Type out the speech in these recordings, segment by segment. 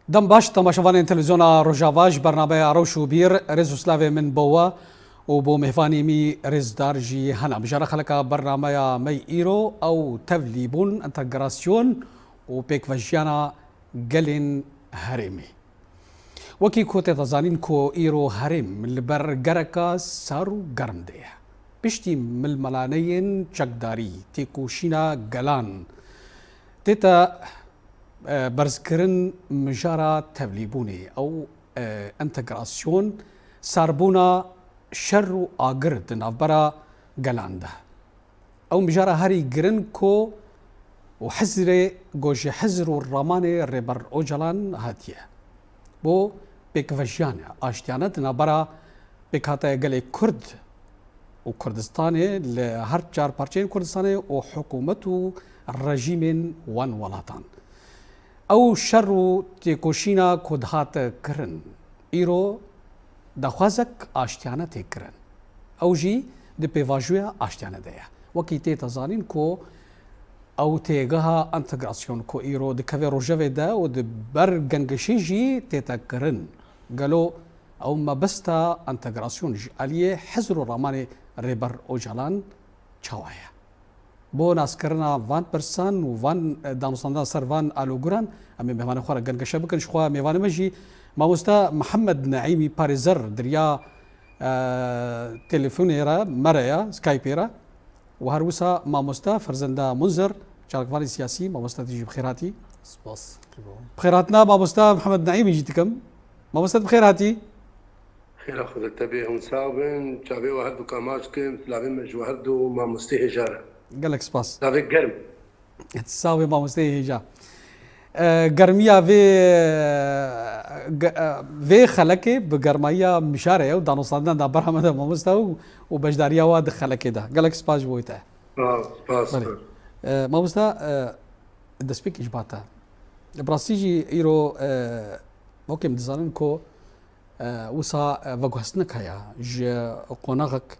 دم باش تماشاوان تلفزيون روجافاج برنامه روش و بیر رز و سلاوی من بوا و بو مهفانی می رز دارجی هنا بجاره خلقا برنامه می ایرو او تفلیبون انتگراسیون و پیک وجیانا گلین هرمی وکی کوت تزانین کو ایرو هرم لبر گرکا سارو گرم ده بشتی مل ملانین چکداری تیکوشینا گلان تیتا برزكرن مجارة تبليبوني أو انتجراسيون ساربونا شر آجرد نافبرا جلانده أو مجارة هاري جرنكو وحزر جوج حزر الرماني ربر أوجلان هاتيه بو بكفجانا أشتيانات نافبرا بكاتا جلي كرد وكردستاني لهر جار بارتين كردستاني وحكومته الرجيم وان ولاتان او شر تیکوشینا کدهات کرن ایرو دخوازک آشتیانه تکرن او جی د پیواجویا آشتیانه ده وکی تی تزانین کو او تیگها انتگراسیون کو ایرو د کوی روجوی ده و د برگنگشی جی تی تکرن گلو او ما بستا انتگراسیون جی علیه حزر رامانی ریبر اوجلان چوایا بو ناس کرنا وان پرسان و وان دانستان سر وان آلوگران امی مهمان خوره گنگشه بکنش خواه میوان مجی ماموستا محمد نعیمی پارزر دریا تلفونی را مریا سکایپی را و هر وسا ماموستا فرزنده منذر چارکوانی سیاسی ماموستا تیجی بخیراتی سپاس بخیراتنا ماموستا محمد نعیمی جیتکم ماموستا بخیراتی خير أخذ التبيه ونساوبن جابي واحد بكاماج كم فلافين مجوهرد وما مستيه جارة قالك سباس لافي قرم تساوي ماموستا هجا گرمیا وی خلکه به گرمایا مشاره و دانستان دا برهم دا ماموستا و بجداریا و د خلکه دا گالک سپاس بویته سپاس ماموستا دسپیک اجباتا براسیجی ایرو ممكن دزانن کو وسا وگوستنک هيا ج قونغك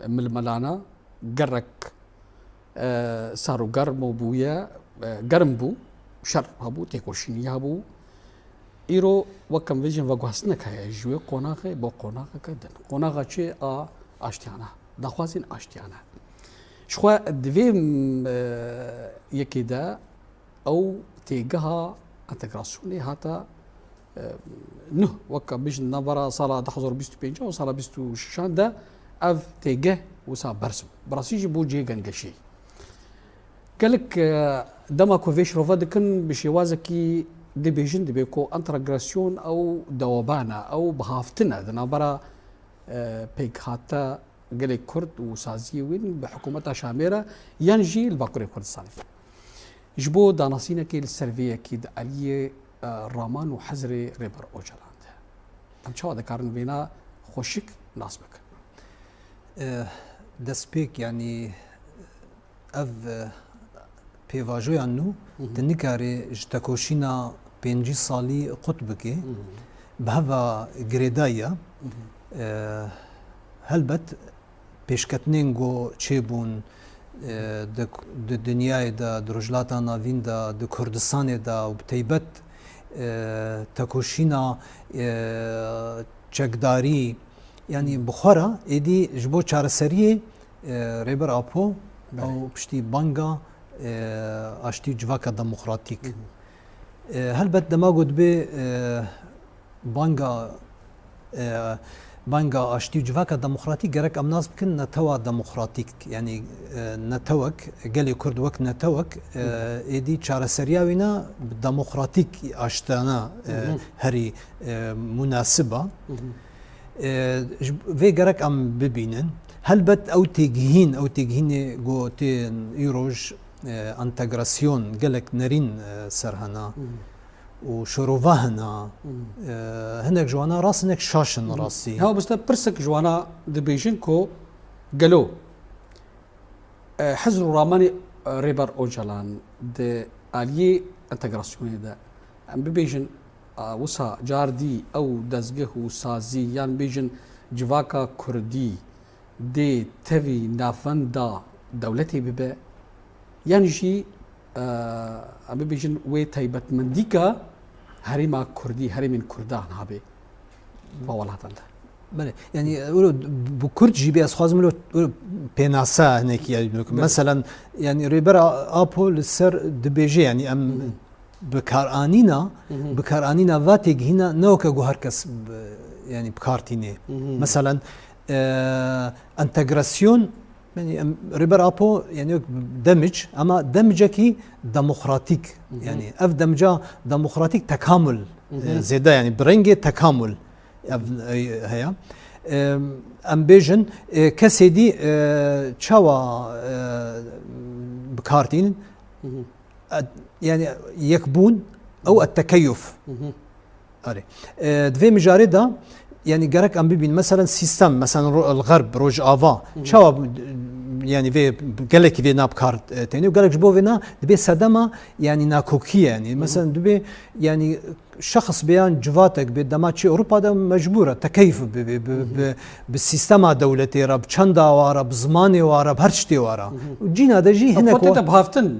ململانا گرك سارو گرم بويا گرم بو شر هبو تيكوشيني هبو إيرو وكم فيجن وقوسنك هيا جوي قناغي بو قناغي كدن قناغي شيء أشتيانا دخوازين أشتيانا شخوا دويم يكيدا أو تيجها انتجراسيوني هاتا نه وكم فيجن نبرا صلاة دحضر بيستو بينجا وصلاة بيستو شان دا أف تيجه وسا برسم براسيجي بو جيغن قشي قالك دما كوفيش روفادكن بشيوازكي دي بيجن دي بيكو انتراغراسيون او دوابانا او بهافتنا دنا برا بيك هاتا قالك كرد وسازيوين بحكومتها شاميرة ينجي الباكوري كردستاني جبو داناسينا كي السرفية كيد علي رامان وحزري ريبر اوجلاند ام شو هذا كارن بينا خوشك ناسبك دسبيك يعني اف پیواجویان نو تنکاری جتکوشینا 5 سالی قطبکی به هوا گریدایا هلبت پیشکتنین گو چه بون د دنیای دا درجلاتا ناوین دا د کردستان دا و بتیبت تکوشینا چکداری یعنی بخورا ایدی جبو چارسری ریبر آپو او پشتی بانگا اشتی جواکا دموکراتیک هل بد دما گود به بانگا اشتی جواکا دموکراتیک گرک امناز بکن نتوا دموکراتیک یعنی نتوک گلی کرد وک نتوک ایدی چارسریا وینا دموکراتیک اشتانا هری مناسبه وی گرک ام ببینن هل بد او تیگهین گو تین ایروج انتگراسیون گلک نرین سرهنا و شروعهنا هناك جوانا راسنك شاشن راسي هاو بس برسك جوانا دبيجن كو قالو حزر راماني ريبر اوجلان د الي انتجراسيون دا ببيجن وسا جاردي او دزگه وسازي يعني بيجن جواكا كردي دي تفي نافندا دولتي ببا يعني شي ببيجن وي تايبت منديكا هريما كردي هريم كردان هابي فوالله هذا بله يعني اولو بكرد جي بي اسخاز ملو بيناسا هناك يعني مثلا يعني ريبر ابو للسر دبيجي يعني ام بكارانينا فاتيج هنا نوكا جوهركس يعني بكارتيني مثلا انتجراسيون يعني ريبر ابو يعني دمج اما دمجكي ديمقراطيك يعني اف دمجه ديمقراطيك تكامل زيدا يعني برنجي تكامل هيا ام بيجن كسيدي تشاوا بكارتين يعني يكبون او التكيف اري دفي مجارده يعني جارك ام بيبين مثلا سيستم مثلا الغرب روج افا تشاوا يعني في قالك في ناب كارت تاني وقالك جبو فينا دبي صدمه يعني ناكوكيه يعني مثلا دبي يعني شخص بيان جواتك بدماتشي اوروبا ده مجبوره تكيف بالسيستم دولتي رب تشندا وارا بزماني وارا بهرشتي وارا وجينا ده جي هناك فوت بهافتن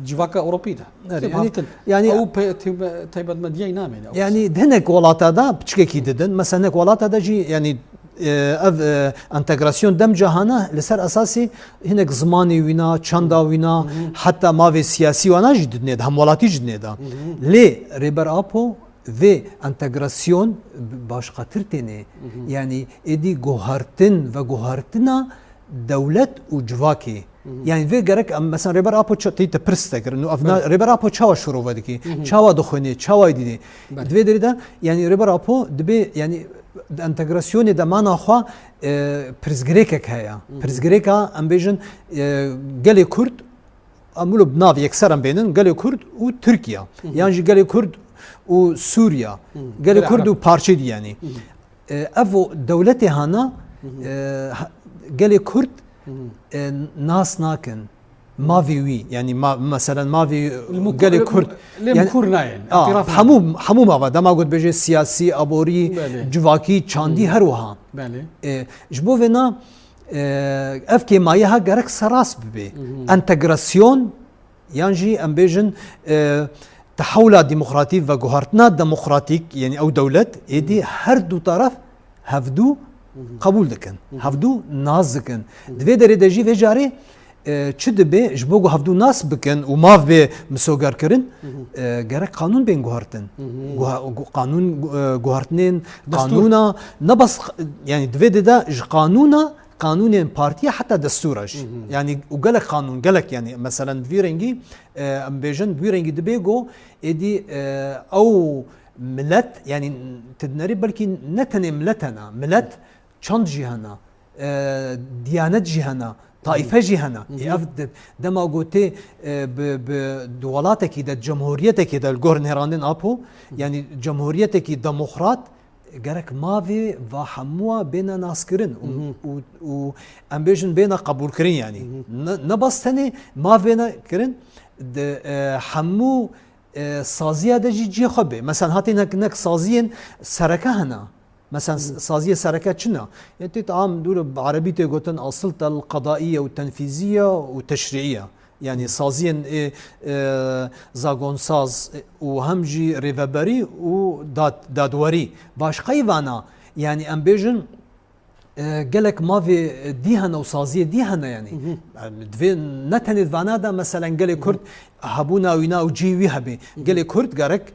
جواكا اوروبي ده يعني او تيبد مديا نام يعني هناك ولاتا ده بتشكي ددن مثلا هناك ولاتا ده جي يعني انتجراسيون دمجه هنا لسر اساسي هناك زماني وينا تشندا وينا حتى ما في سياسي وانا جدني هم ولاتي جدني ده ليه ريبر ابو في انتجراسيون باش خاطرتني يعني ادي جوهرتن وجوهرتنا دولت وجواكي يعني في جرك مثلا ريبر ابو تشتي تبرستك انه افنا ريبر ابو تشاوا شروع ودكي تشاوا دخوني تشاوا دي دفي دريدا يعني ريبر ابو دبي يعني انتجراسيون ده معنا خو برزغريكا هيا برزغريكا امبيجن قالي كرد امولو بناف يكسرن بينن قالي كرد وتركيا يعني قالي كرد وسوريا قالي كرد وبارشيد يعني افو دولتي هنا قالي كرد ناس ناكن ما في وي يعني ما مثلا ما في قالي كرد يعني حمو ما بعد ما قلت بيجي سياسي ابوري جواكي تشاندي هروها جبو فينا افكي مايها غرك سراس ببي انتجراسيون يانجي امبيجن تحول ديمقراطي وجوهرتنا ديمقراطيك يعني او دولت يدي هر دو طرف هفدو قبول دكن هفدو ناز دكن دوی درجه جي في جاري چه دبي جبوغو هفدو ناس بكن وماف بي مسوغر كرن غيرك قانون بين جوهرتن قانون جوهرتنين قانونا نبس يعني دوي دا قانونا قانون بارتيا حتى دستورج يعني وقالك قانون قالك يعني مثلا فيرنجي امبيجن فيرنجي دبيغو ادي او ملت يعني تدنري بلكي نتني ملتنا ملت چند جهانا ديانت جهانا طائفه جهانا يفد دما قوتي بدولاتك ده جمهوريتك ده الجورنيراندين ابو يعني جمهوريتك ديمقراط جارك ما في وحموا بين ناس كرن و امبيجن بين قبول كرين يعني نبستني ما بين كرن حمو سازيه دجي جي خبي مثلا هاتي هناك سازين سركه هنا مثلا سازيه سركه شنا انت تعام دول بعربي تقولن السلطه القضائيه والتنفيذيه والتشريعيه يعني سازين زاغون ساز وهمجي ريفابري ودادوري باش قيوانا يعني امبيجن قالك ما في ديهنا وسازيه ديهنا يعني دفي نتني فانادا مثلا قال كرد هبونا وينا وجيوي هبي قال كرد قالك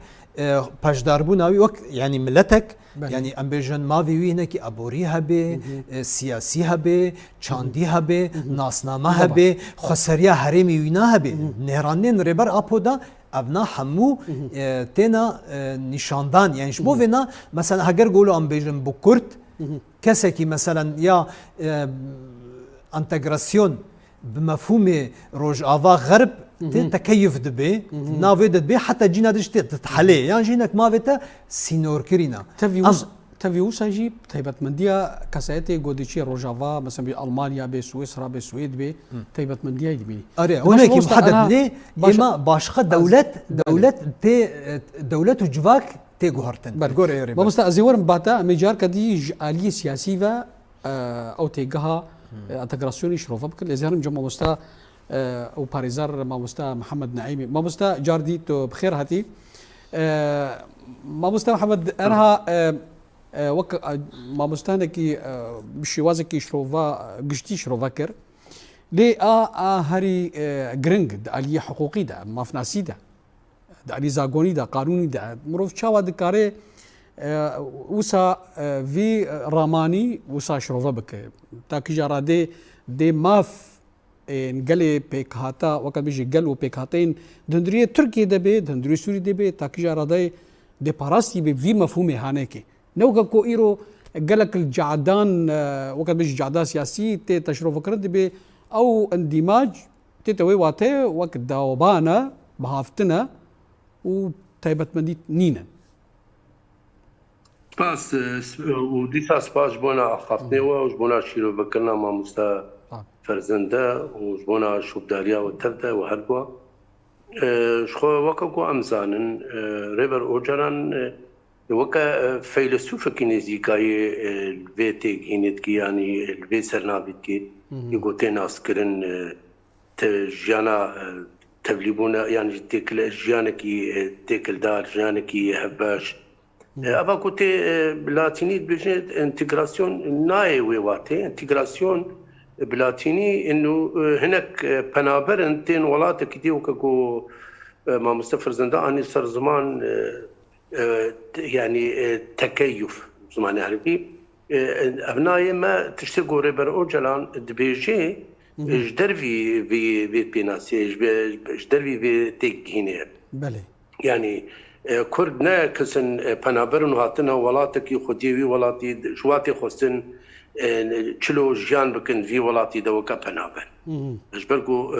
باش داربونا وك يعني ملتك يعني امبيجن ما في وينك ابوري هبي سياسي هبي چاندي هبي ناسنامه هبي خسريا هرمي وينا هبي نهرانين ريبر ابودا ابنا حمو تينا نشاندان يعني شبو فينا مثلا هاجر قولوا امبيجن بكرت كسكي مثلا يا انتجراسيون بمفهوم روج افا غرب تكيف دبي نافي دبي حتى جينا دشت تتحلي يعني جينك ما فيتا سينور كرينا تفيوس هجيب تيبت منديا كاساتي غوديشي روجافا مثلا بالمانيا بسويسرا بسويد بي تيبت منديا يدبي اري هناك محدد ليه اما باشخه دولت وجواك تيغورتن ما مستأزور باتا ميجار كدي آلية سياسية او تيجها انتجراسيون شروفا بكل ازهرم جمع مستا او باريزار ما مستا محمد نعيمي ما مستا جاردي تو بخير هاتي ما مستوى محمد أنها وك ما مستهنكي بشي وازكي شروفا قشتي شروفاكر لي هاري جرينج علي حقوقي ده ما فناسي ده علي زاغوني ده قانوني ده مروف شاوا دكاري وسا في راماني وسا شروفا بك تاكي جارا دي ماف نقلي بيك هاتا وقت بيجي قلو بيك هاتين دندريه تركيا دبي دندريه سوري دبي تاكي جارا دي باراستي بفي مفهومي هانيكي نوكا كو ايرو قالك الجعدان وقت بيجي جعدان سياسي تي تشرف كرد بي او اندماج تيتوي واتي وقت داوبانا بهافتنا وتايبت مديت نينا سپاس وديسا سپاس بونا خافتني وجبونا شيرو بكرنا ما مستا فرزنده وجبونا شوبداريا وتبدا وهربوا شخو وكاكو امزانن ريبر اوجران وكا فيلسوف كينيزيكاي الفيتيك هينتكي يعني الفي سرنابيتكي يقوتين اسكرن تجانا تبليبونا يعني تيكل جانكي تيكل دار جانكي هباش ابا كوتي بلاتيني بجد انتجراسيون ناي ويواتي انتجراسيون بلاتيني انه هناك بنابر انتين ولاتك دي وكاكو ما مستفر زندا اني صار زمان يعني تكيف زمان عربي ابنائي ما تشتغل ريبر اوجلان دبيجي اجدر في بيناسي اجدر في تيك هنا بله يعني كردنا كسن بنابرن هاتنا ولاتك يخديوي ولاتي شواتي خصن چلو جان بكن في ولاتي دوكا بنابر اجبركو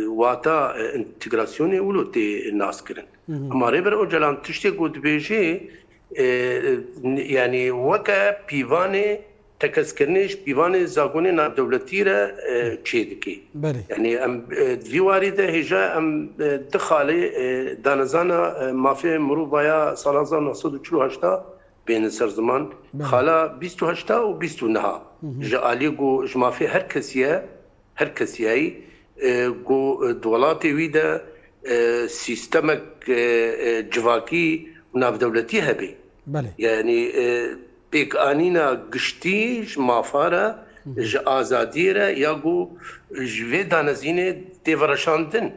واتا انتجراسيوني ولوتي الناس كرن اما ريبر اوجلان تشتي قد بيجي يعني وكا بيواني تكسكرنيش بيواني زاغوني نا دولتيرا تشيدكي يعني ام في وارده هجا ام دخالي دانزانا ما في مروبايا سالازا نصد چلو هشتا بين سرزمان خالا 28 و 29 جالي جو جما في هر كسياي جو دولاتي ويدا سيستمك جواكي وناف دولتي هبي يعني بيك انينا قشتي مافارا ج ازاديره ياغو جوي دانزينه تيفرشاندن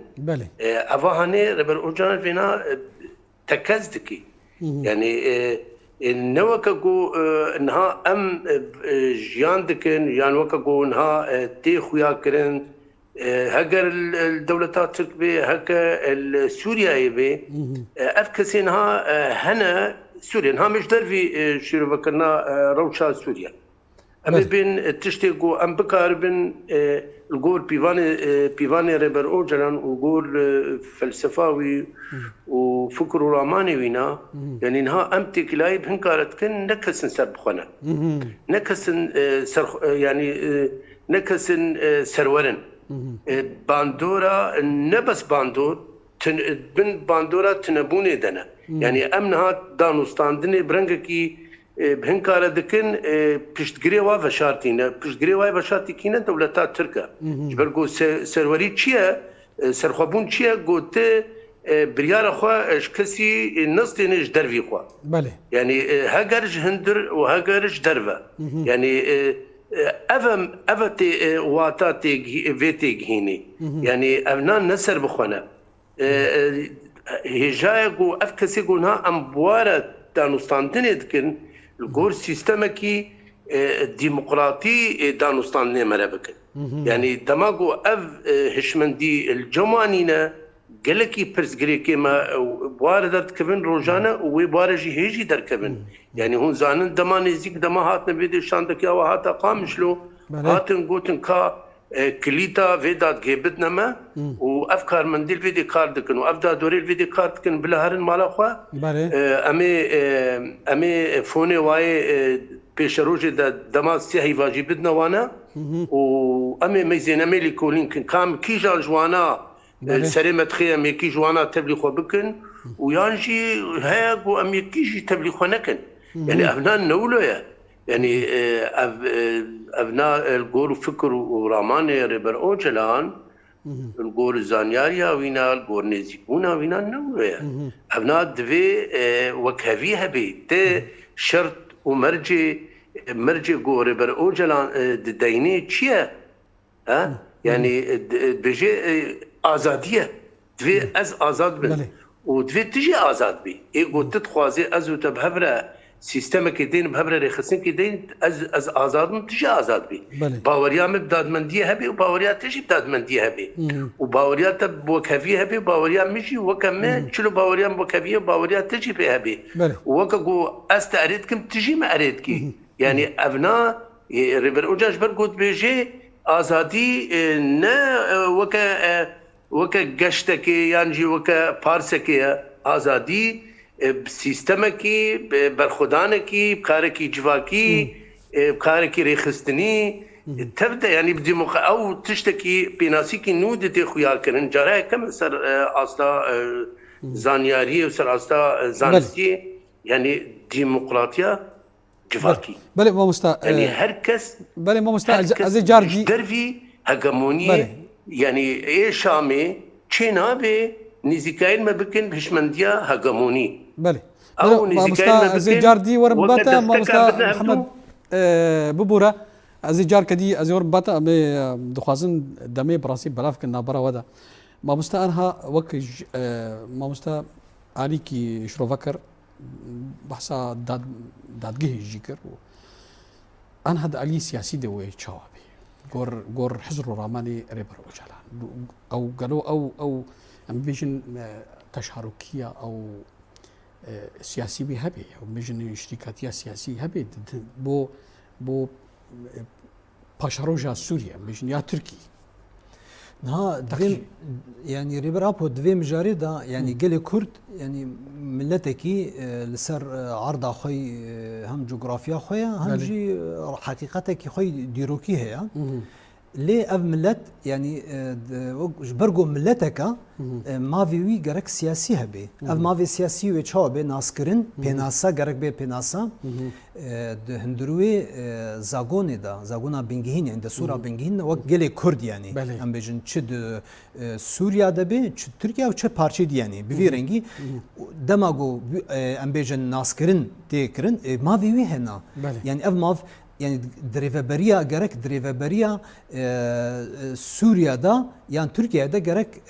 افاهاني ربر اوجان فينا تكزدكي يعني نوكاكو انها ام جياندكن يعني وكاكو انها تي خويا كرن هكر الدولتات تركبي هكا سوريا يبي افكسينها هنا سوريا انها مش درفي شيرو بكرنا روشا سوريا اما بين تشتيقو ام بكار بين الجور بيفاني ريبر اوجلان وجور فلسفاوي وفكر راماني وينا يعني انها امتك لايب هنكارت كن نكسن سربخنا نكسن يعني نكسن سرورن باندورا نبس باندور بن باندورا تنبوني دنا يعني امنها دانوستاندني برنگكي بهنكارة دكن پشتگیری و وشارتینه پشتگیری و وشارتی کینه دولتات ترکه جبرگو سروری چیه سرخوابون چیه گوته بريار أخوة كسي نصتينش درفي أخوة يعني هاجرج هندر وهاجرج درفة يعني أفتي واتاتي فيتيج هيني يعني أبنان نسر بخونا هجايقو أفكسي قلنا أمبوارة دانوستانتيني دكن الجور سيستمكي ديمقراطي دانوستان مربك يعني دماغو هشمندي الجمانينا قالكي برس غريكي ما واردت كفن روجانا وبارجي هيجي در كفن يعني هون زانن دمان زيك دما هاتن بيدي شاندك يا وهاتا قامشلو هاتن قوتن كا كليتا فيدات جيبتنا ما وافكار منديل فيدي كاردكن وافدا دوريل فيدي كاردكن بلا هرن مال اخوا امي فوني واي بيشروجي دما سيهي واجبتنا وانا وامي ميزين امي لي كولين كام كيجا جوانا سريمة خيام يكي جوانا تبلي خو بكن ويانجي هاك وام يكيجي تبلي خو نكن يعني ابناء نولويا يعني ابناء الجور فكر وراماني ريبر اوجلان الجور زانياريا وينا الجور نزيكونا وينا نوريا أبنا دفي وكهفيها بي ت شرط ومرجي جور بر أوجلان ديني تشيا يعني بيجي آزادية دفي أز آزاد بن ودفي تجي آزاد بي إيجو تتخوازي أزو تبهبرة سيستم كدين بهبرة رخصين كدين از آزاد تجي آزاد بي باوريا مبداد مندية هبي وباوريا تجي بداد مندية هبي وباوريا تب وكفية هبي باوريا مشي وكم شلو باوريا وكفية باوريا تجي في هبي وكجو أستأريدكم تجي ما أريدكي يعني أبناء ريبر أوجاش برقود بيجي آزادي نا وكا قشتكي يانجي وكا بارسكي آزادي بسیستمکی برخودانکی بکارکی جواکی بکارکی ریخستنی تبدأ يعني بديمقراطية أو تشتكي بناسيكي نودة خيار كرن جراه كم سر أصلا زانيارية وسر أصلا زانستي يعني ديمقراطية جواكي بله ما مستا يعني هركس بله ما مستا از جارجي درفي هجمونية يعني إيه شامي چنابه نزيكاين ما بكن بهشمندية هجموني بله ما مستا از جاردي ورم باتا ما مستا محمد ببورا از جار كدي از ورم باتا دخوازن دمي براسي بلاف كنا برا ودا ما مستا انها وك ما مستا عليكي شروفكر بحثا دادگه جيكر ان هذا علي سياسي دوي تشاوبي غور حزر راماني ريبر وجلان او قالوا او امبيشن تشاركيه او سياسي بهبي او مجن شركاتيه سياسي هبي بو باشاروجا سوريا مجن يا تركي ها دویم يعني ريبر ابو دویم جاري دا يعني قال كرد يعني ملتكي لسر عرض خوي هم جغرافيا خويا هم جي حقيقتك خوي ديروكي هي لي اف ملت يعني برغو ملتك ما في جرك سياسي هبي اف ما في سياسي وچابه ناسكرين بيناسا جرك به بيناسا هندروي زاغوني دا زاغونا بنجهين عند سورا بنجهين وقال كرد يعني ام بيجن تشد سوريا دبي تشد تركيا و تشد بارچه دي يعني بفي رنگي دماغو ام بيجن ناسكرين تكرن ما في هنا يعني اف ما يعني دريفبريا جرك دريفبريا سوريا دا يعني تركيا دا جرك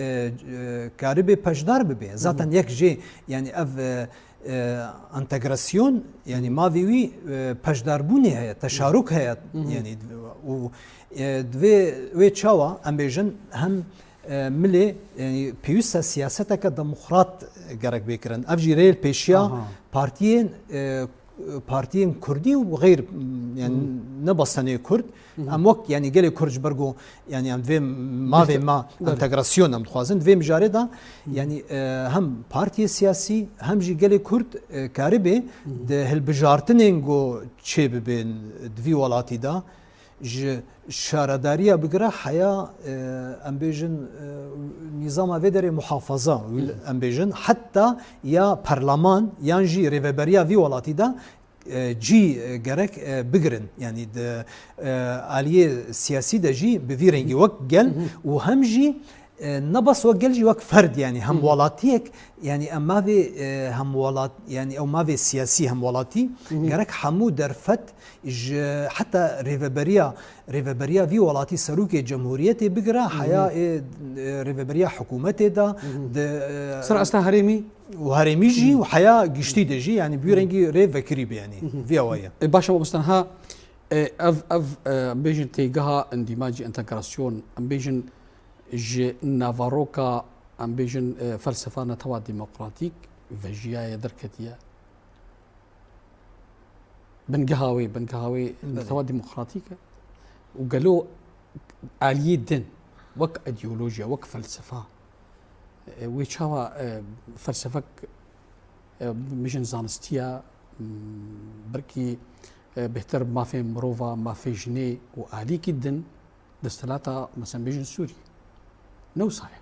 كاربي باشدار ببي ذاتا يك جي يعني اف انتجراسيون يعني ما فيوي باشدار بوني هي تشارك هي يعني و دوي وي تشاوا امبيجن هم ملي يعني بيوسا سياستك ديمقراط جرك بكرن اف جي ريل بيشيا بارتيين كردي وغير يعني نبصني كرد ام وقت يعني قال كرج برغو يعني ام في ما انتجراسيون ام خوازن في مجارده يعني هم بارتي سياسي هم جي قال كرد كاربي ده هالبجارتنينغو تشيب بين دفي ولاتي دا شارداريا بقرا حياه امبيجن نظام فيدري محافظه امبيجن حتى يا برلمان يانجي ريفبريا في ولاتي دا جي جرك بقرن يعني آلية سياسي دا جي بفيرنجي وقت قل وهم جي نبص وقل جي وقت فرد يعني هم ولاتيك يعني اما في هم ولات يعني او ما في سياسي هم ولاتي جرك حمو درفت حتى ريفبريا في ولاتي سروك جمهوريتي بقرا حياه ريفبريا حكومتي دا سر اصلا هريمي وهريمي جي وحياه قشتي جي يعني بيرنجي ريفكريب يعني في هوايه باشا مستنها اف بيجن تيجها اندماج انتجراسيون بيجن ج نافاروكا ام بيجن فلسفه نتوا ديمقراطيك فجيا دركتيا بنقهاوي نتوا ديمقراطيك وقالوا آلية دين وك ايديولوجيا وك فلسفه ويشاوا فلسفك ميشن زانستيا بركي بهتر ما في مروفا ما في جني وآلي كدن دستلاتا مثلا بيجن سوري نو صحيح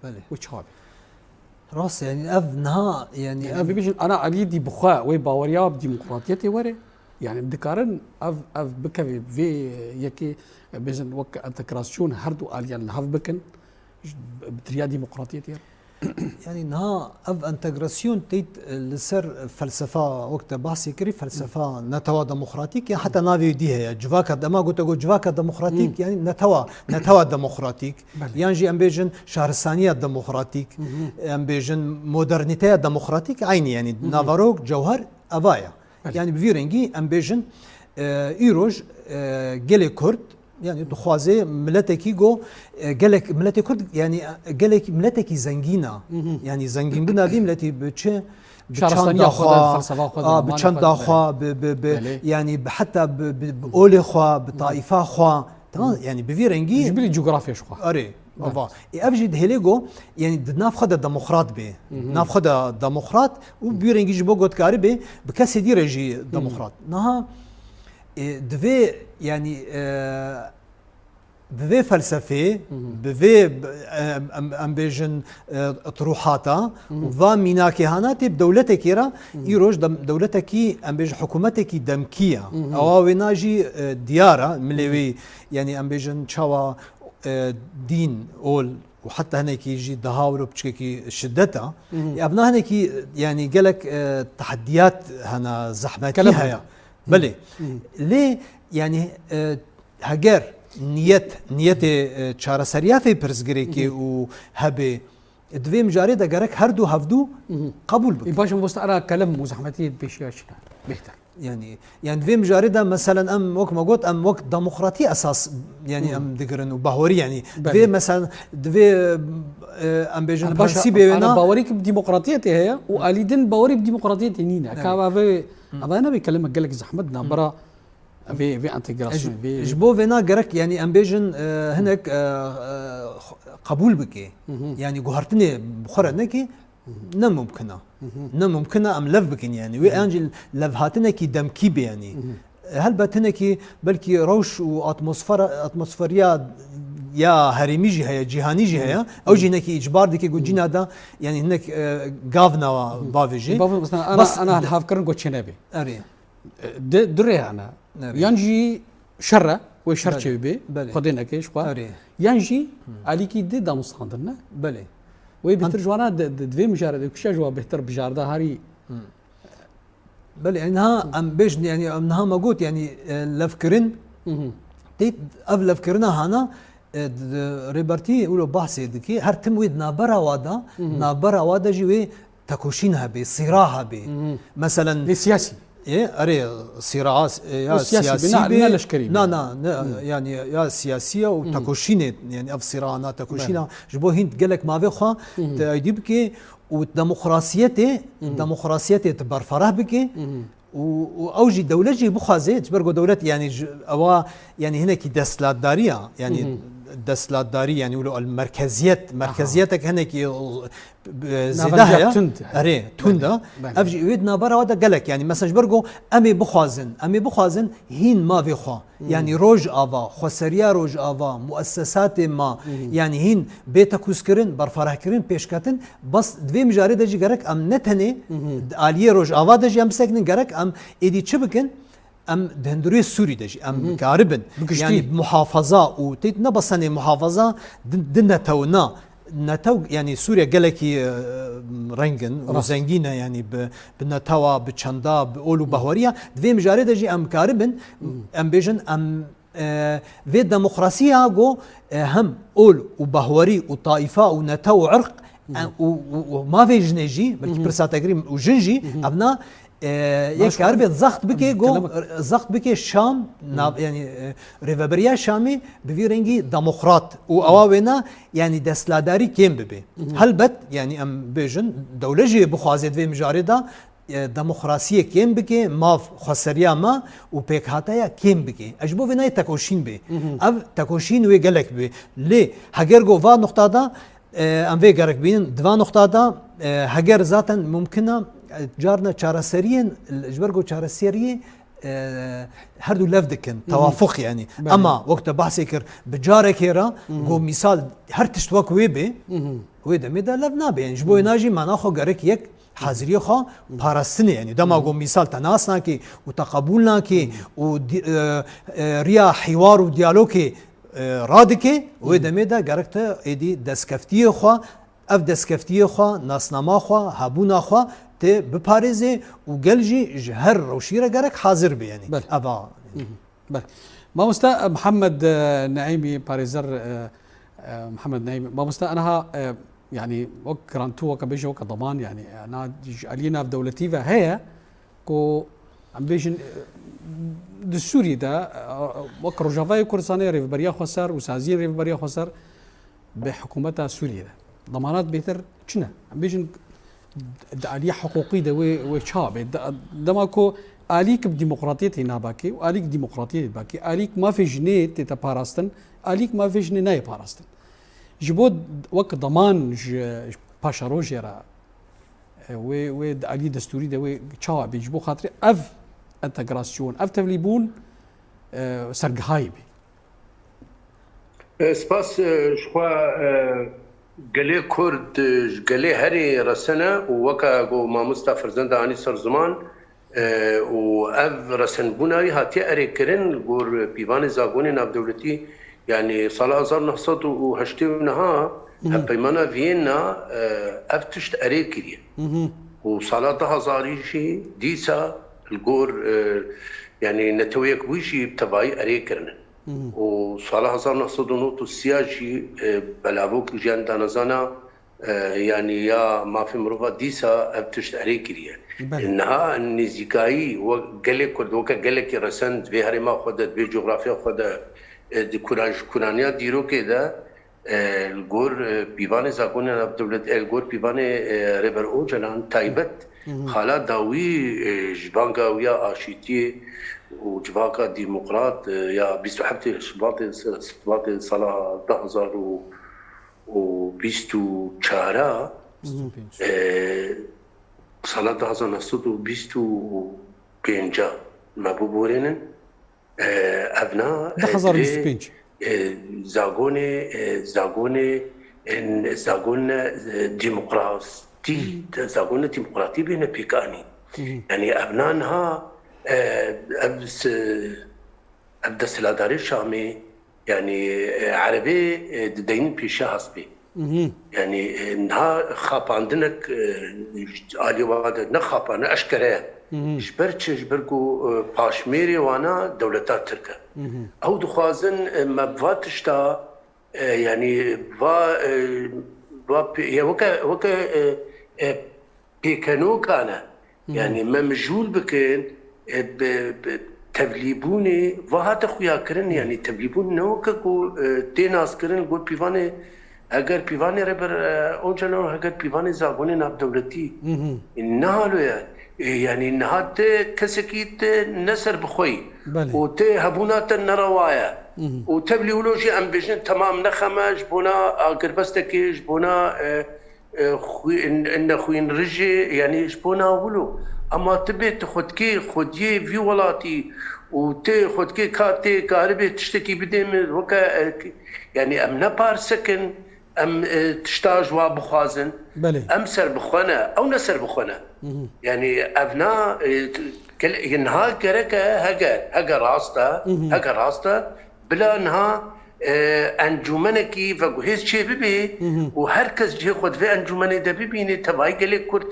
بله وشابه راس يعني اف نها يعني بيجن انا علي دي بخاء وي باوريا بديمقراطيتي وري يعني بدكارن اف بكفي في يكي بيجن وك انتكراسيون هردو اليان هاف بكن بدريا ديمقراطية يعني نها اف انتجراسيون تيت لسر فلسفه وقت بحثي كري فلسفه نتوا ديمقراطيك يعني حتى نافي دي هي جواكا دما قلت جواكا ديمقراطيك يعني نتوا ديمقراطيك يعني جي امبيجن شهرستانيه ديمقراطيك امبيجن مودرنيتي ديمقراطيك عيني يعني نافاروك جوهر افايا يعني بفيرنجي امبيجن ايروج جيلي كورد يعني دخوازي ملتكي جو قالك ملتي كرد يعني قالك ملتكي زنجينه يعني زنجين بنا في ملتي بتش شهرستانية خوا بتشان خوا يعني حتى بأولي خوا بطائفة خوا تمام يعني بفيرنجي جبلي جغرافيا شخوا اري افجد هيليغو يعني ناف خد ديمقراط به ناف خد ديمقراط وبيرنجي جبو قد كاربي بكاسي دي رجي ديمقراط نها دفي يعني بفي فلسفه بفي امبيجن طروحاتا وفا ميناكي هاناتي بدولتك يرا يروج دولتك امبيج حكومتك دمكيه او ويناجي ديارة ملوي يعني امبيجن تشاوا دين اول وحتى هناك يجي دهاولو بشكي شدتها ابنا هناك يعني قالك تحديات هنا زحمتها بلي ليه يعني هجر نيت چارەسەریە في پرسگرێکی و هەبێ دوێ مجارێ دەگەرەك هەردوو هەفتوو قبول بکە باشم بۆستە کەلم وزەحمەتی پێشیاچنا بهتر يعني دوێ مجارێدا مەسەلەن ئەم وەکمە گوت ئەم وەک دەموقراتی ئەساس يعني ئەم دەگرن و باهۆری يعني دوێ مەسەلەن دوێ ئەم بێژن پارسی بێوێنە باوەڕێکی دیموقراطیەتی هەیە و ئالیدن باوەڕی بدیموقراطیەتی نینە کاوێ ئەوانە بێ کەلمە گەلێک زەحمەت نابڕە في انتجراسيون جبو فينا جرك يعني امبيجن هناك قبول بك يعني جوهرتني بخرة نكي نممكنه ام لف بك يعني وي انجل لفهاتنا كي دمكي يعني هل باتنا كي بلكي روش واتموسفيريا يا هرمي جهه جهاني جهه او جينكي اجبار ديكي جوجينا دا يعني هناك غافنا بافيجي بس انا هافكرن غوتشنابي اري دري انا ينجي شرة وشر شبي خدينا كيش ينجي عليكي دي دا مستخدمنا بلي وي بهتر جوانا دوي مجارد كشا جوا بهتر بجاردا هاري بلي انها ام بيج يعني انها ما قلت يعني لفكرن تيت اف لفكرنا هنا ريبرتي يقولوا بحثي دكي هر تمويد نابرا وادا جوي تكوشينها بي صراحه بي مثلا سياسي ايه اري صراع يا سياسي لا يعني يا سياسيه وتكوشينه يعني اف صراعنا تكوشينا جبو هند قالك ما في خا تجيبك وديمقراطيته تبرفره بك واوجي دولتي بخازي تبرقوا دولة يعني او يعني هناك دستلاتداريه يعني دستلاتداري يعني يقولوا مركزيتك هناك زيدها اري توندا افجي ويدنا برا ودا قالك يعني مثلا برقو امي بخازن هين ما في خوا يعني روج افا خسريا روج افا مؤسسات ما يعني هين بيتا كوسكرين برفرح كرين بيشكاتن بس دوي مجاري دجي قالك ام نتني اليه روج افا دجي ام ساكنين قالك ام ايدي تشبكن ام دهندوري السوري دجي ام كاربن يعني محافظه وتيت نبصني محافظه دنتونا نتو يعني سوريا قالكي رنجن وزنجينه يعني بنتوا بتشندا بقولوا بهوريا دوي مجاري دجي ام كاربن ام بيجن ام في ديمقراطيه جو هم اول وبهوري وطائفه ونتو عرق وما في جنجي بلكي برسا تقريبا وجنجي ابنا یک عربی زخت بکی گو زخت بکی شام يعني ريفابريا شامي بفيرنجي ديمقراط واوانا يعني دستلاداري كيم ببي هل بت يعني ام بيجن دولجي بخوازيت في مجارده ديمقراطيه كيم بكي ما خسريا ما وبيك هاتايا كيم بكي اجبو فينا تكوشين بي اف تكوشين وي قالك بي لي هاجرغو فا نقطه دا ام في قالك بين دوا نقطه دا هاجر ذاتا ممكنه جارنا چارەسەریان جبرگو چارەسەریە هەردوو لەف دکن توافق يعني اما وقت بحثی کرد بجارێکێرە گو مثال هەر تشت وەک وێ بێ وێ دەمێدا لەف نابێ يعني ji bo ناجی معنا خۆ گەرەک یەک حاضری خو پاراستنه يعني دما گو مثال تناس ناکی و تقبول ناکی و ریا حوار و دیالوگ رادكي ودميدا جركتا ايدي دسكفتيه خو اف دسكفتيه خو ناسنما خو هابونا خو تي بباريزي وجلجي جهر وشيره جرك حاضر بي يعني ابا بله ما مستا محمد نعيمي باريزر محمد نعيمي ما مستا انا يعني وكرانتو وكبيجي وكضمان يعني انا علينا في دولتي فهي كو عم بيجن دستوري دا وكر رجافاي كردستاني ريف بريا خسر وسازين ريف بريا خسر بحكومتها سوريا ضمانات بيتر شنا عم بيجن آلية حقوقية دا وشاب دماكو آليك بديمقراطية هنا باكي وآليك ديمقراطية باكي آليك ما في جنيه تتبارستن آليك ما في جنيه ناي بارستن جبود وقت ضمان باشا روجيرا و آلية دستوري دا وشاب بيجبو خاطري أف انتجراسيون أف تفليبون سرقهاي بي سباس شخوا قالي كرد قالي هري رسنا ووكا جو ما مستفر زنداني سر زمان وأف رسن بوناي هاتي أري كرن غور بيوان زاغوني ناب دولتي يعني صلاة 1980 ها بيمانا فيينا أف تشت أري كريه وصلاة هزاري شي ديسا الغور يعني نتويك ويشي بتبعي أري كرن وصلاة 1990 السياجي بلابوك جان دانزانا يعني يا ما في مروفا ديسا ابتشت أري كريه انها النزيكاي وقالك كرد وكا قالك رسند في هرما خدت في جغرافيا خدت كورانيا ديرو كده الغور بيبان زاغونا بدولة الغور بيبان ريبر اوجلان تايبت خالا داوي جبانكا ويا اشيتي وجباكا ديمقراط يا بيستو حبتي سباطي صلاة 2024 صلاة 1925 ما ببورين أبناء 2025 زاغوني ديمقراطي بين بيكاني يعني أبنائها أبدا سلاداري شامي يعني عربي دين بيشا حسبي يعني انها خاباندنك علي واد نخابان اشكره جبركو باشميري وانا دولتات تركه او دخوازن مبواتشتا يعني وكا بيكانو كان يعني ممجول بكين تبليبوني وهذا خويا كرن يعني تبليبون نوكو تيناس كرن قول بيفاني اگر بيفاني ربر اونجلو اگر بيفاني زاغوني ناب دولتي انها له يعني انها كسكيت نسر بخوي وتي هبونات النروايا وتبليولوجي ام بيجن تمام نخمج بنا اگر بستكيش بنا خوي ان خوين رجي يعني شبونا ولو اما تبي تخدكي خديه في ولاتي وتي خدكي كاتي كاربي تشتكي بدم وكا يعني ام نبار سكن ام تشتاج وابخازن ام سر بخونه او نسر بخونه يعني ابناء ينها كركه هجا راستا بلا انها انجمنكي فهيز شيء ببي وهركز جه خد في انجمني ده ببيني تبعي قال كرد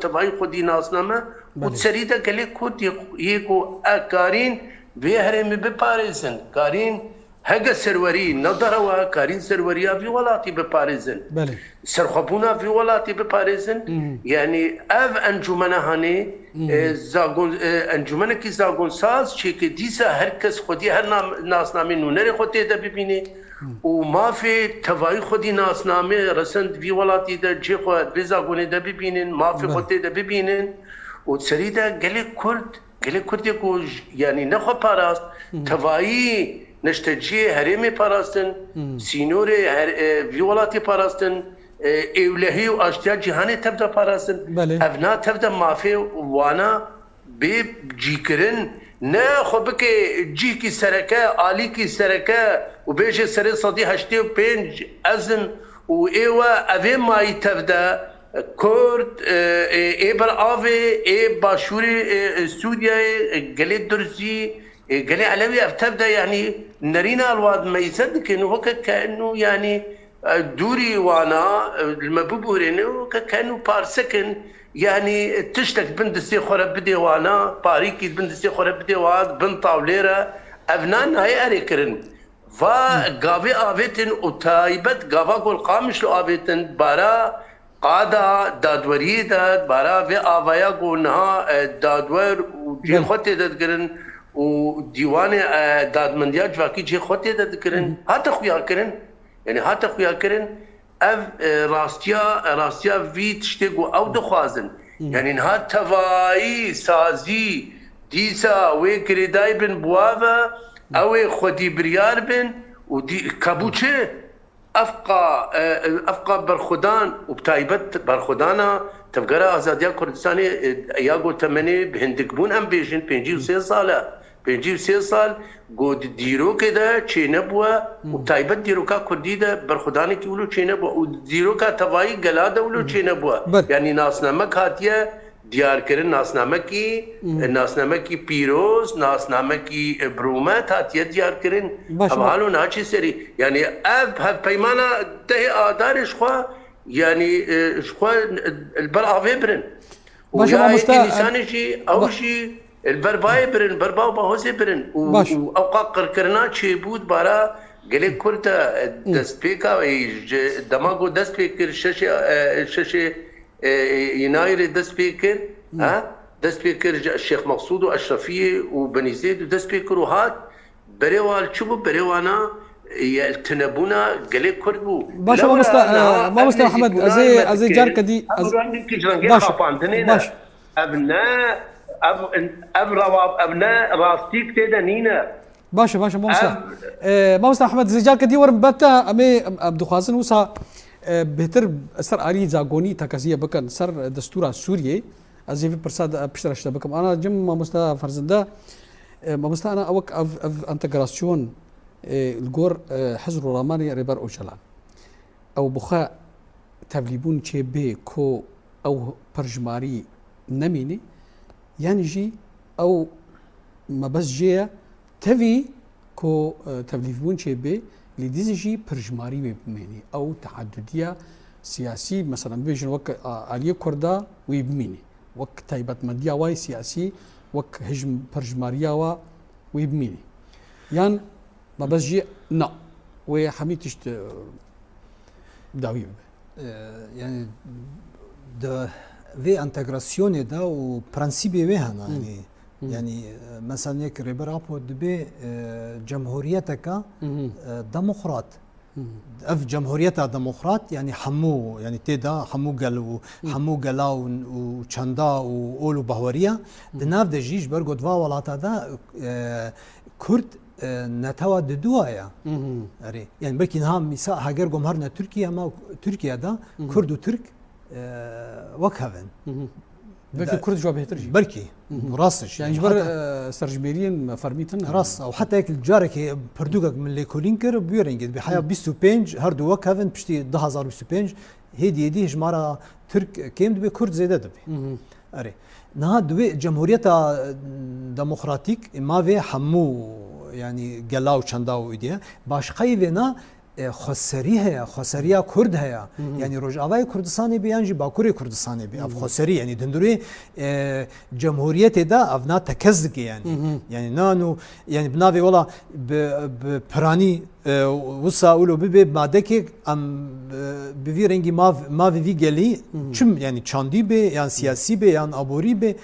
تبعي خدي ناسنامه وتسريده قال كرد يكو اكارين بيهرم بباريزن كارين هجا سروري نظروا كارين سروريا في ولاتي بباريزن سرخبونا في ولاتي بباريزن يعني اف انجمنه هاني زاغون انجمنكي زاغون ساز شيء ديسا هركز خدي هر ناسنامه نونري خدي ده ببيني وما في تبعي خدي ناسنامه رسند في ولاتي ده جي خد بزاغون ده ببينن ما في خدي ده ببينن وتسريده قال كرد يقول يعني نخو باراست تبعي نشتجي هرمي باراستن سينوري فيولاتي باراستن اولهي واشتيا جهاني تبدا باراستن ابنا تبدا مافي وانا بجيكرن ناخو بك جيكي سركه اليكي سركه وبيجي سري صدي هشتي بينج ازن وايوا افي ماي تبدا كورد اي بر افي اي باشوري سوريا جليد درزي قالي علوي تبدا يعني نرينا الواد ما يصدق انه هو كانه يعني دوري وانا المبوبورين كانه بارسكن يعني تشتك بندسي خرب بدي وانا باريكي بندسي خرب بدي واد بن طاوليره ابنان هاي اريكرن فا قابي افيتن وتايبت قابا قول قامش لو افيتن بارا قادا دادوري داد بارا في افايا قولنها دادور وجي خوتي دادقرن وديوان داد مندياج واكي جي خوتي دادقرن هاتا خويا كرن يعني هاتا خويا كرن اف راستيا في تشتيقو او دخوازن يعني نها تفاي سازي ديسا ويكري دايبن بوافا او خودي بريار بن ودي كابوتشي افقا برخدان وبتايبت برخدانا تبقرا ازاديا كردستاني ياغو تمني بهندكبون ام بيجن 53 ساله 53 سال قد ديرو كده تشينبوا وبتايبت ديروكا كرديده برخداني كيولو تشينبوا وديروكا تفاي قلاده ولو تشينبوا يعني ناس نمك هاتيه ديار كرن ناسنامه کی پیروز ناسنامه کی برومت هاتیه دیار کرن اب حالو ناچی سری يعني اب پیمانا ته آدارش خوا يعني شخوا البرعافي برن ويا انساني شي او شي البرباي برن برباو باهوزي برن واوقا قرقرنا چي بود بارا گله كرتا دسبيكا دماغو دسبيكر ششه يناير دسبيكر دست بيكر الشيخ مقصود واشرفيه وبني زيد ودست بيكر وهات بريوال شوفوا بريوانا يلتنبونا قال كردبو باشا ما مست محمد ازي جارك دي باشا ابناء ابناء راستيك تدنينا باشا ما مست محمد زي جارك دي ورم بتا امي عبد خازن وسا بهتر سر آلي زاغوني تاكاسيه بكن سر دستور سوريا ازيف برساد بشرشت بكم انا جم ما مستا فرزندا ما مستا انا اوك اف انتجراسيون الجور حزر راماني ريبر اوشلان او بخاء تبليبون تشي بي كو او برجماري نميني يعني جي او ما بس جي تفي كو تبليبون تشي بي لديزي جي برجماري بميني او تعدديه سياسي مثلا بيجن وك علي كردا ويبميني وك تايبت مديا واي سياسي وك هجم برجماريا ويبميني يعني ما بس جي نا وحميد تشت داوي يعني ده في انتجراسيون ده وبرانسيبي وهنا يعني مثلا يك ريبرابو دبي جمهوريتك ديمقراط اف جمهوريتها ديمقراط يعني حمو يعني تيدا حمو قلاو وشندا واولو بهوريه دناف دجيج برغو دوا ولاتا دا كرد نتوا دوايا اري يعني بلكي نها مسا هاجر جمهورنا تركيا ما تركيا دا كرد وترك وكهفن بلكي كرد جواب هترجي بلكي راستش يعني جبر سرجميرين فرميتن راس او حتى هيك الجارك بردوغك من ليكولينكر بيرنج بحياه 25 هردو وكهفن بشتي 2025 هدي جماره ترك كيم دبي كرد زياده دبي اري نها دبي جمهوريتها ديمقراطيك ما في حمو يعني قلاو چنداو ايديا باش قيفنا خسريه كرد هيا يعني روجاوای کردستانی بیانجی باکوری کردستانی بی اف خسری يعني دندوری جمهوریت دا افنا تکزدگی يعني نانو يعني بناوی ولا بپرانی وسا اولو ببی مادکی ام بوی رنگی ما وی گلی چم يعني چاندی بی يعني سیاسی بی يعني ابوری بی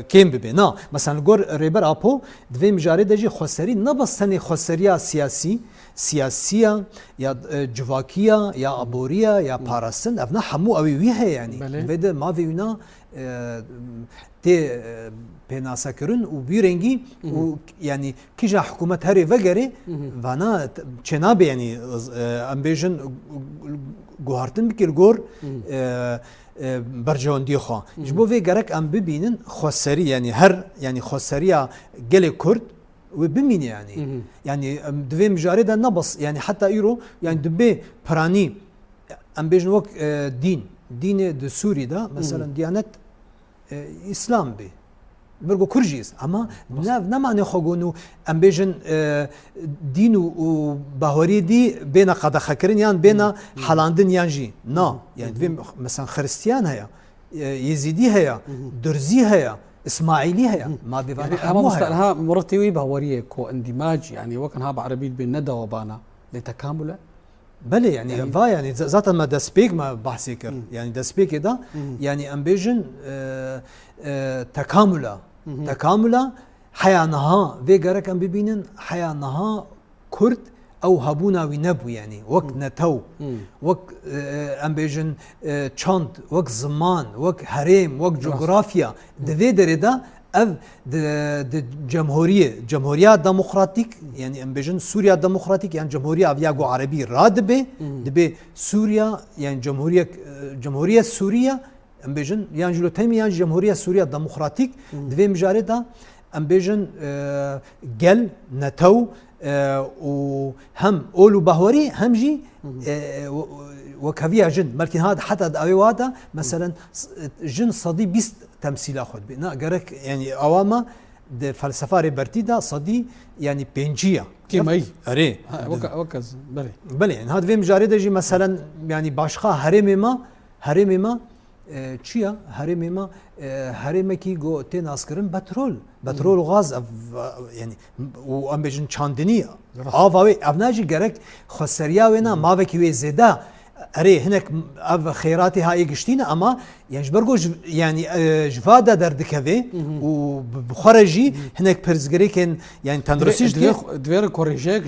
کیم بی نا مثلا گور ریبر اپو دوی مجاری دجی خسری نبستنی خسریا سياسية يا جواكية يا أبورية يا بارسن أفنا حمو أوي ويها يعني بده ما فينا تي بناسكرن وبيرنجي يعني كيجا حكومة هاري فجري فانا تشنابي يعني أمبيجن جوهرتن بكير جور برجون ديخوا جبو في جرك أم ببينن خسري يعني هر يعني خسرية جل كرد وبمين يعني دبي مجارده نبص يعني حتى ايرو يعني دبي براني ام بيجنوك دين د سوري ده مثلا ديانه اسلام بي برگو کرجیست اما نه معنی خوگونو ام بیجن دین و باوری دی بین قد خکرین یان بین حلاندن یان جی نه یعنی مثلا خریستیان هیا یزیدی هیا درزی هیا اسماعيلي هي ما يعني اما مصطلحها مرتوي باوريه كو اندماج يعني وكان ها عربي بين ندى وبانا لتكامله بله يعني فا يعني ذات ما دسبيك ما بحثي كر يعني دسبيك ده يعني امبيجن تكامله حيانها في جرك ام ببينن حيانها كرد او هبونا وينبو يعني وك نتو وك امبيجن تشانت وك زمان وك هريم وك جغرافيا دفي دريدا اف جمهوريه ديمقراطيك يعني امبيجن سوريا ديمقراطيك يعني جمهوريه افياغو عربي رادبه دبي سوريا يعني جمهوريه سوريا امبيجن يعني جلو تيمي يعني جمهوريه سوريا ديمقراطيك دفي مجارده امبيجن جل نتو وهم اولو بهوري هم جي وكافيا جن مالكن هذا حتى اويوادا مثلا جن صدي بيست تمثيل اخذ بنا قرك يعني اوامه د فلسفه ريبرتيدا صدي يعني بنجيه كيما اري وكز بلي يعني هذا في مجارده يجي مثلا يعني باشخا هرم ما چیا هرم کی گو تین اسکرین بترول غاز يعني و ام بجن چاندنی آواوی ابناجی گرک خسریا وینا ما وکی وی زدا اري هناك اف خيراتي هاي قشتينا اما يعني برجو يعني جفاده دردكفي وبخرجي هناك برزغريكن يعني تندرسيش دوير كوريجيك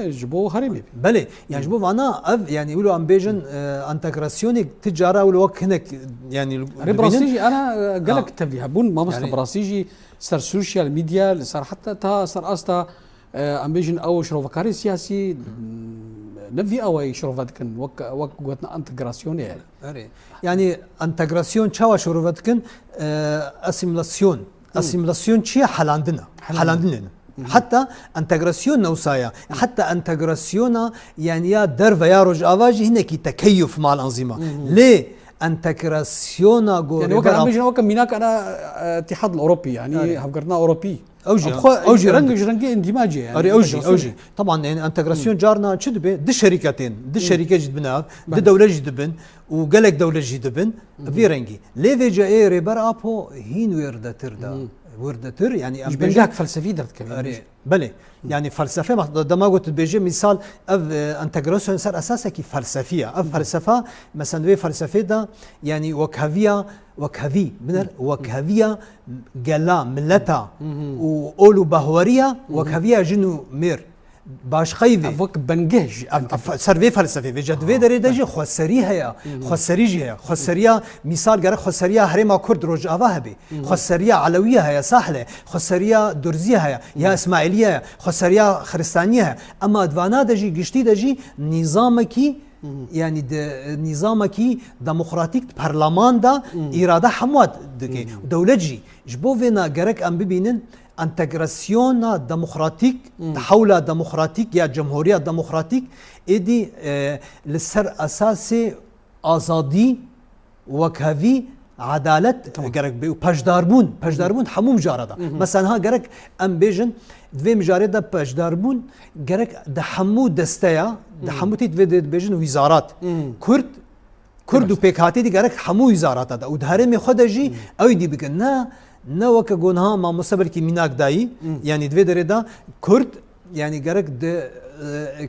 جبو هرمي بلي يعني جبو انا اف يعني يقولوا امبيجن انتجراسيوني تجاره والوك هناك يعني براسيجي انا قالك تبلي هبون ما مست براسيجي صار سوشيال ميديا صار حتى تا صار استا امبيجن او شروفكاري سياسي نفي اوي شروفاتكن وك قوتنا انتجراسيون يعني انتجراسيون تشاوا شروفاتكن اسيميلاسيون تشي حلاندنا حتى انتجراسيون نوسايا حتى انتجراسيون يعني يا درف يا رج افاجي هناك تكيف مع الانظمه ليه انتجراسيون يعني وكان ميناك انا اتحاد الاوروبي يعني هفكرنا اوروبي اوجي رنجي اندماجي يعني اوجي طبعا يعني انتجراسيون جارنا شدبه دي شركتين دي شركه جد بنا دي دوله جد بن وقالك دوله جد بن في رنجي ليفي جاي ريبر ابو هين وردتر يعني مش بنجاك فلسفي درت كمان بله يعني فلسفه ما قلت بيجي مثال اف انتجراسيون صار اساسا كي فلسفيه اف فلسفه مثلا في فلسفه ده يعني وكهفيه جلا ملتا واولو بهوريه وكهفيه جنو مير باش خيفي افوك بنجيج سرفي فلسفي بجد في درجه خسري هيا خسريه مثال غير خسريه هرما كرد روج افاهبي خسريه علويه هيا ساحله خسريه درزيه هيا يا اسماعيليه خسريه خريستانيه اما دوانا دجي قشتي دجي نظامكي يعني نظامكي ديمقراطيك برلمان دا اراده حموات دكي دولتجي جبوفينا غرك ام ببينن انتجراسيون ديمقراطيك تحول ديمقراطيك يا جمهوريه ديمقراطيك ادي لسر اساسي ازادي وكافي عدالة غرك بي باجداربون حمو مجارده مثلا ها غرك ام بيجن دوي مجارده باجداربون غرك د حمو دستيا د حمو تي دوي بيجن وزارات كرد وبيكاتي دي غرك حمو وزارات دا ودهرمي خدجي او دي بكنا نوك جونها ما مستقبل كي ميناك داي يعني دوي دريدا كرد يعني غرك د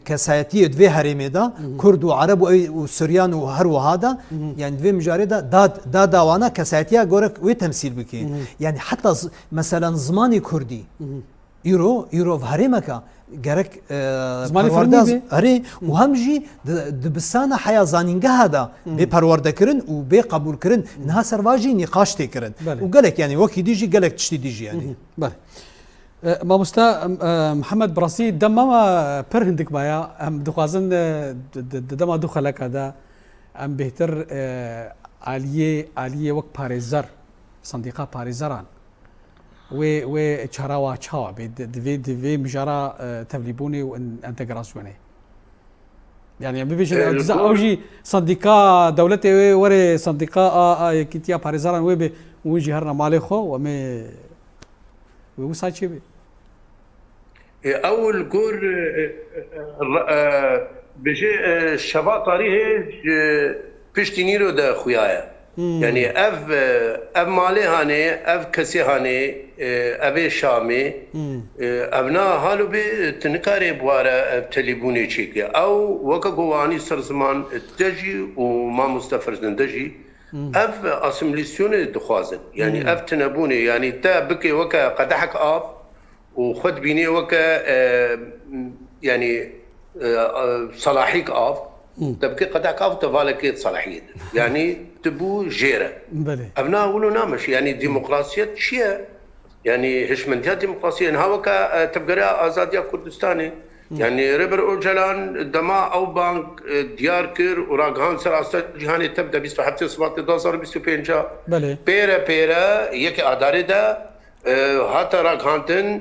كسايتي دوي هرمي دا كرد وعرب وسوريان وهر وهذا يعني دوي مجارده دا وانا كسايتيا غورك وي تمثيل بكي يعني حتى مثلا زماني كردي يورو هرمكا غرك زماني فردي اري وهمجي دبسانه حياه زانينغا هذا بپرورده كرن وبقبول كرن انها سرواجي نقاش تكرن وقالك يعني وكي ديجي قالك تشتي ديجي يعني بله ما مستا محمد براسي دما برهندك بايا ام دخوازن دما دخلك هذا ام بهتر عاليه وك باريزر صنديقه باريزران و تشراوا تشاوا دفي مجرى تفليبوني وانتجراسيوني يعني بيجي اوجي صنديقه دولتي وري صنديقه كيتيا باريزران ويجي هرنا مالي خو ومي وسا چی بی اول گور بجي شبا طريقه پشتینی رو ده خویاه یعنی اف مالی هانه اف کسی هانه اف شامی افنا حالو به تنکاری بواره تلیبونی چیکه او وکا گوانی سر زمان دجی و ما مستفرزن دجی اف اسیمیلیسیون دخوازن يعني اف تنبوني يعني تا بكي وكا قدحك آب وخد بيني وكا يعني صلاحيك آب تبكي قدحك آب تفالك صلاحية يعني تبو جيرة بله أبناء ولو نامش يعني ديمقراطية شيء يعني هشمنديات ديمقراطية نها وكا تبقى آزادية كردستاني يعني ربر أوجلان دماء أو بانك ديار كير وراغان سراسة جهاني تبدأ 27 سبات 2025 بله بيرا يك أداري دا هاتا راغانتن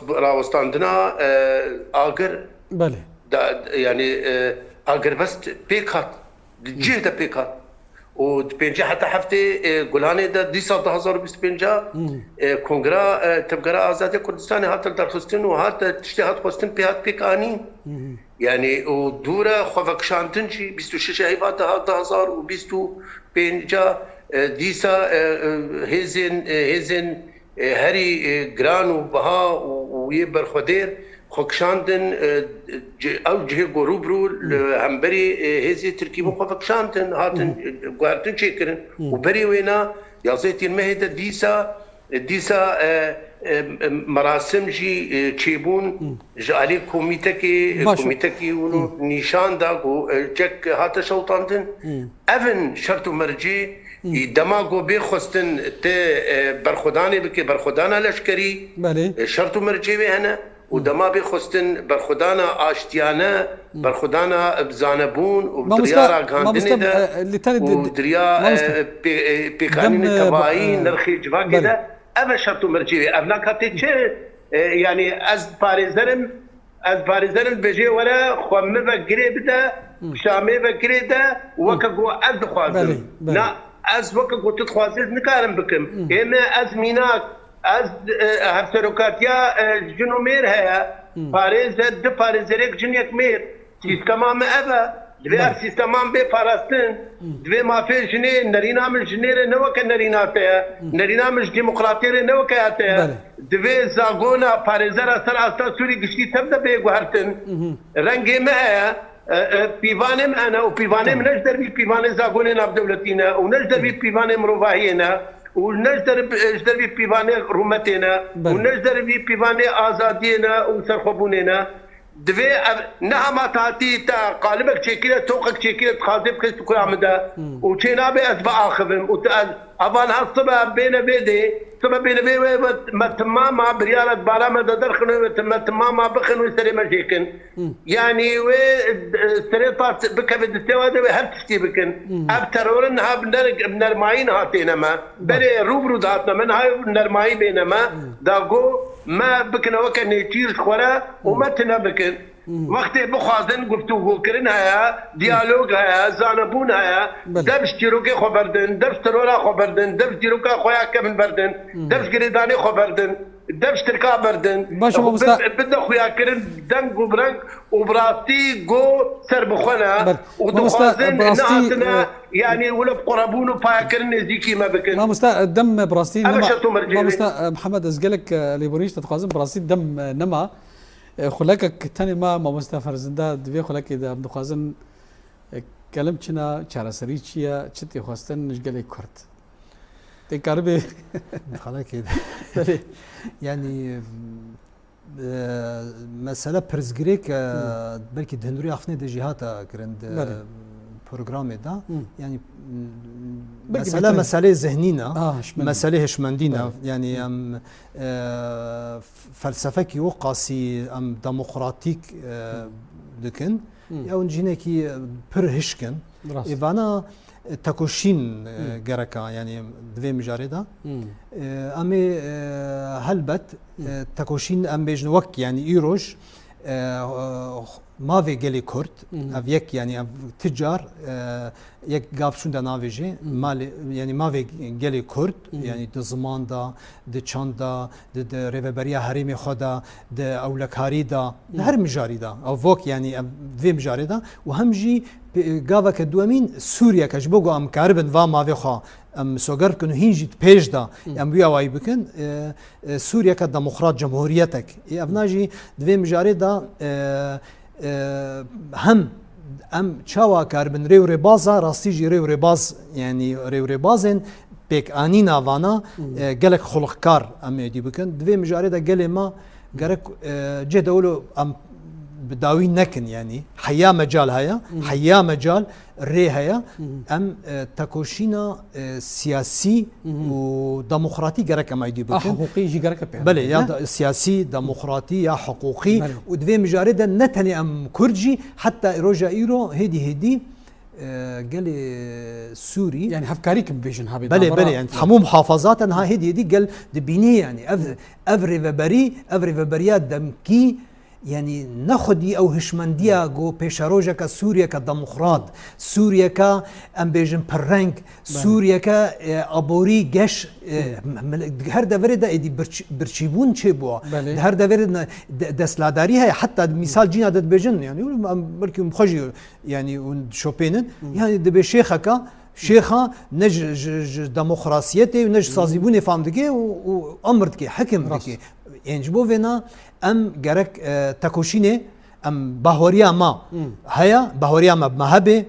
راوستاندنا آگر بله يعني آگر بس بيكات جيه دا بيكات و25 حتى حفتي قولاني دا 2025 كونغرا تبقى آزادية كردستاني هاتا درخستن وهاتا تشتهات خستن بيهات بيكاني يعني ودورة خوفكشانتن شي 26 هيبات هاتا 2025 ديسا هيزن هري جران وبها ويبر خدير خوكشاندن او جه غروبرو همبري هزي تركي خوكشاندن هاتن غارتن شيكرن وبري وينا يازيتين مهد ديسا مراسم جي تشيبون جالي كوميتكي ونو نيشان داغو جك هات شوطاندن افن شرط مرجي دماغو بيخستن تي برخداني بكي برخدانا لشكري بله شرط مرجي هنا ودما بيخستن برخدانا آشتيانا برخدانا بزانبون وبدريا راغاندين ده ودريا بيقانين تباين نرخي جوا كده أبا شرط مرجي أبنا كاتي يعني از بارزرم بجي ولا خوامي بقري بدا شامي بقري ده وكاقو از خوازم لا از وكاقو تتخوازز نكارم بكم إما از ميناك از هفتروكاتيا جنومير هيا بارزر دو بارزرك جنيك مير سيستمان أبا دوی سیستمان به پاراستن دوی مافی جنی نرینا مش جنی نوک نرینا ته نرینا مش دموکراتی نوک آته دوی زاگونا پارزر اثر استا سوری گشتی تبدا به گوهرتن رنگ ما پیوانم انا و پیوانم نجدر بی پیوان زاگون ناب دولتینا و نجدر بی پیوان مروفاهینا و نجدر بی پیوان رومتینا و نجدر بی پیوان آزادینا و سرخوبونینا دوی نعمة تعطي تا قالبك شكله توقك شكله تخاطب كيس تكون عمدا وشينا بأسباب آخرهم أبان هالصبا بين بيدي صبا بين بيدي ما تماما بريالة بالا ما تدرخن ما تماما بخن ويسري مشيكن يعني و سريطات بك بدستوى دوي هل تشتي بكن أبترورن ها بنرماين هاتينا ما بري روبرو داتنا من هاي بنرماي بينما داقو ما بكنا وكان يطير خورا وما تنبكن وقت بخوازن گفتگو کردن هيا ديالوگ هيا زانبون هيا دبش تيروكي خبردن دبش ترورا خبردن دبش تيروكا خويا كمن بردن دبش گريداني خبردن دبش تركا بردن بدنا خويا كردن دنگ وبرنگ وبراستي جو سر بخنا ودخوازن نعتنا يعني ولا بقربون وباكرن زيكي ما بكن ما مستا دم براستي ما مستا محمد ازقلك ليبونيش تتخوازن براستي دم نما خلاکک تنی ما مستا فرزنده دوی خلاکی دام دخوازن کلم چنا چارەسەری چیه چتی خواستن نجگلی کرد تکار به خلاکی يعني مسألة برزجريك بلكي دهنوري عفني دي جهاتا كرند برنامج دا يعني مسألة ذهنينا مسألة هشمندينا يعني ام فلسفة وقاسي ام ديمقراطيك دكن او نجينكي بر هشكن ايفانا تاكوشين جركا يعني دوي مجاردا امي هلبت تاكوشين ام بيجن وك يعني ايروش ما في جلي كورت اف يك يعني اف تجار يك قاف شون دا نافيجي مال يعني ما في جلي كورت يعني د زمان دا د چاندا د ريفبريا هريمي خدا د اولكاري دا هر مجاري دا او فوك يعني في مجاري دا وهم جي قاوا كدوامين سوريا كجبوغو ام كاربن فا ما في خا ام سوغر كنو هينجي بيج دا ام بيا واي بكن سوريا كديمقراط جمهوريتك افناجي دوي مجاري دا هم ام چاوا کاربن ریو ربازا راستی جی ریو رباز يعني ریو ربازن بيك انينا وانا گلک خلقکار ام دی بکن دوی مجاری دا گل ما گرک جه دولو ام بداوي نكن يعني حيا مجال هيا حيا مجال ري هيا ام تكوشينا سياسي وديمقراطي جرك ما يدي بكن حقوقي جي جرك بلي يا سياسي ديمقراطي يا حقوقي ودوي مجارده نتني ام كرجي حتى روجا ايرو هدي قال سوري يعني هفكاريك بيجن هابي بلي يعني حمو محافظات انها هدي قال دبيني يعني افري فبريات دمكي يعني ناخدي او هشمنديا جو بيشاروجا كسوريا كديمقراط سوريا كا ام بيجن برنك سوريا كا ابوري جش هر دفردا ايدي برشيبون تشيبوا هر دفردا دسلاداري هي حتى مثال جينا دد بيجن يعني بلكي مخجي يعني شوبينن يعني دبي شيخك شيخه نج ديمقراطيتي ونج صازيبوني فامدكي وامرتكي حكمتكي يعني جبو فينا ام جرك تاكوشيني ام باهوريا ما هيا باهوريا ما مهبه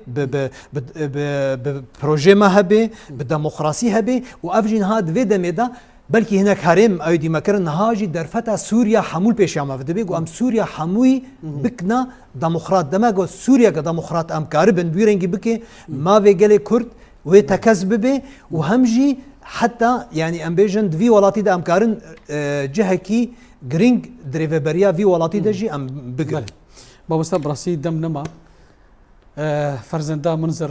ببروجي مهبه بالديمقراطيه هبه وافجين هاد فيدا ميدا بلكي هناك هرم ايدي مكرن هاجي درفتا سوريا حمول بيش ياما فدبيغو ام سوريا حموي بكنا ديمقراط دماغو سوريا كديمقراط ام كاربن بيرنجي بكي ما في جلي كرد وهي تكذبه وهمجي حتى يعني ام بيجن في ولاتي دا ام كارن جهكي جرينج دريفبريا في ولاتي دجي ام بقل بابا استبرسي دم نما فرزندا منظر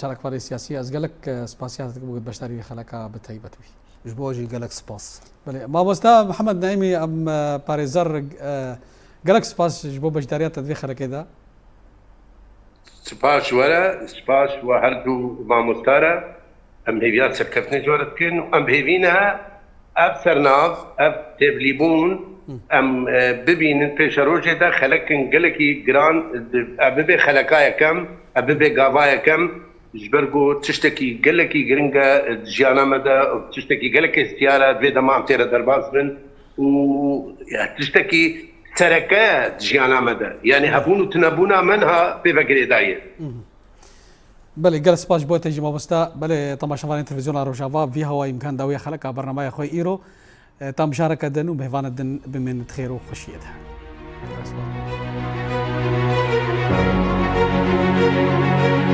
شارك فاري سياسي ازقلك سباسيات بوقت بشتري خلقها بتهيبتوي جبوجي قالك سباس بلي بابا استا محمد نعيمي ام باريزر قالك سباس جبو بشتريات تدفي خلقه سباس وهردو مع مستارة ام هيفيات سكفتني جوارد كن ام هيفينها اب سرناف اب تبليبون ام ببين بيشاروجي دا خلقن قلقي جران اببي خلقايا كم اببي قافايا كم جبرقو تشتكي قلقي جرنجا جيانا مدى تشتكي قلقي استيارة بيدا ما عم تيرا درباس بن وتشتكي تركات جيانا مدى يعني هبونو تنبونا منها بفقري داير بله جلس باش بوتي جي مابستا بله طما شفان تلفزيون روجافا في هوا يمكن داوية خلقها برنامج خوي إيرو تم مشاركة دنو بهفان الدن بمن تخيرو خشيتها